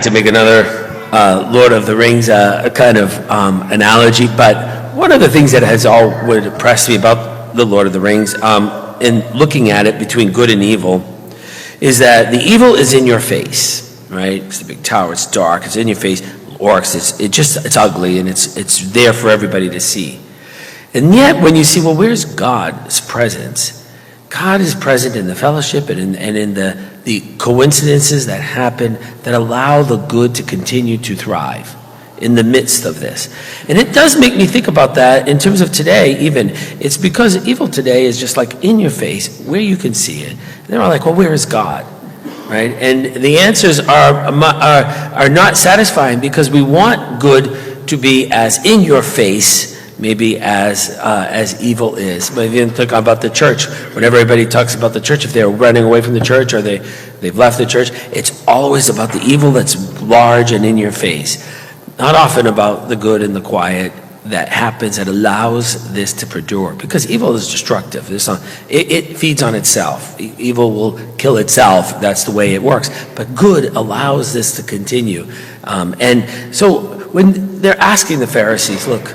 To make another Lord of the Rings kind of analogy, but one of the things that has always impressed me about the Lord of the Rings, in looking at it between good and evil, is that the evil is in your face, right? It's the big tower, it's dark, it's in your face. Orcs, it's ugly, and it's there for everybody to see. And yet, when you see, well, where's God's presence? God is present in the fellowship and in the coincidences that happen that allow the good to continue to thrive in the midst of this. And it does make me think about that in terms of today even. It's because evil today is just like in your face where you can see it. And they're all like, well, where is God? Right? And the answers are not satisfying because we want good to be as in your face maybe as evil is. But if you think about the church, whenever everybody talks about the church, if they're running away from the church or they've left the church, it's always about the evil that's large and in your face. Not often about the good and the quiet that happens that allows this to perdure. Because evil is destructive. It feeds on itself. Evil will kill itself. That's the way it works. But good allows this to continue. And so when they're asking the Pharisees, look,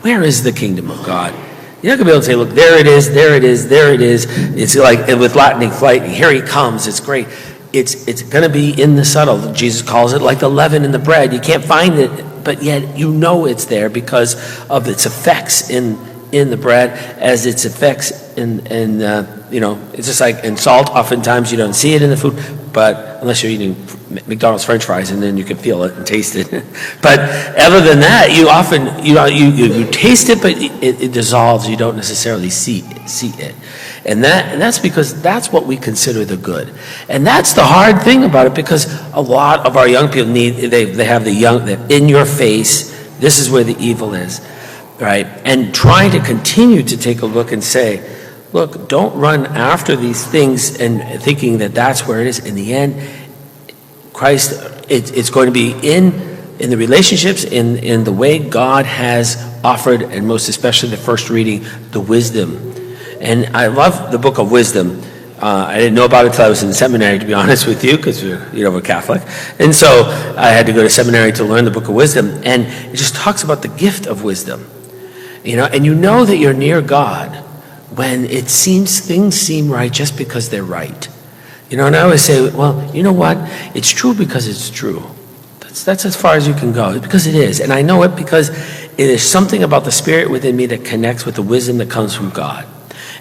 where is the kingdom of God? You're not going to be able to say, look, there it is, there it is, there it is. It's like with lightning flight, here he comes, it's great. It's going to be in the subtle. Jesus calls it like the leaven in the bread. You can't find it, but yet you know it's there because of its effects in the bread, as its effects in it's just like in salt. Oftentimes you don't see it in the food, but unless you're eating McDonald's French fries, and then you can feel it and taste it. But other than that, you often you taste it, but it dissolves. You don't necessarily see it, and that's because that's what we consider the good, and that's the hard thing about it, because a lot of our young people they have the in your face. This is where the evil is, right? And trying to continue to take a look and say, look, don't run after these things and thinking that that's where it is. In the end, Christ, it's going to be in the relationships, in the way God has offered, and most especially the first reading, the wisdom. And I love the book of wisdom. I didn't know about it until I was in seminary, to be honest with you, because we're Catholic. And so I had to go to seminary to learn the book of wisdom. And it just talks about the gift of wisdom. And you know that you're near God when things seem right just because they're right. And I always say, well, you know what? It's true because it's true. That's as far as you can go, because it is. And I know it because it is something about the spirit within me that connects with the wisdom that comes from God.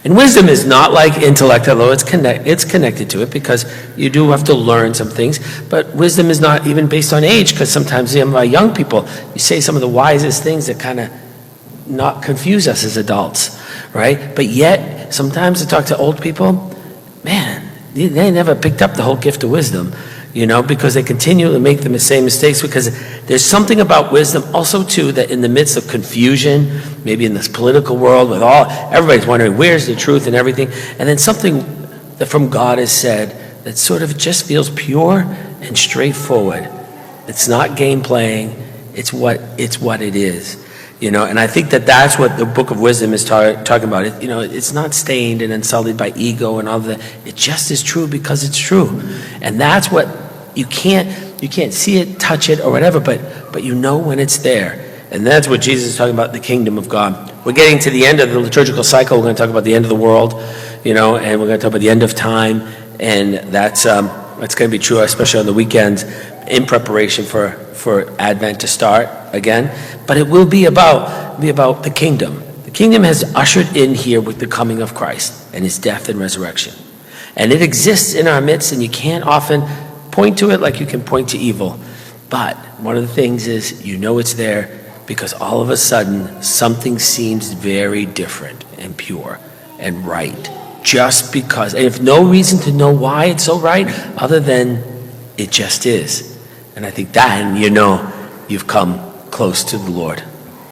And wisdom is not like intellect, although it's connected to it, because you do have to learn some things. But wisdom is not even based on age, because sometimes young people, you say some of the wisest things that kind of not confuse us as adults, right? But yet, sometimes to talk to old people, man, they never picked up the whole gift of wisdom, because they continue to make the same mistakes, because there's something about wisdom also too, that in the midst of confusion, maybe in this political world with everybody's wondering where's the truth and everything, and then something that from God is said that sort of just feels pure and straightforward. It's not game playing, it's what it is. And I think that that's what the book of wisdom is talking about. It's not stained and unsullied by ego and all that. It just is true because it's true. And that's what you can't see it, touch it, or whatever, but you know when it's there. And that's what Jesus is talking about, the kingdom of God. We're getting to the end of the liturgical cycle. We're going to talk about the end of the world, and we're going to talk about the end of time. And that's going to be true, especially on the weekends, in preparation for Advent to start again. But it will be about the kingdom. The kingdom has ushered in here with the coming of Christ and his death and resurrection. And it exists in our midst, and you can't often point to it like you can point to evil. But one of the things is, it's there because all of a sudden something seems very different and pure and right. Just because, and if no reason to know why it's so right, other than it just is. And I think that, you've come close to the Lord.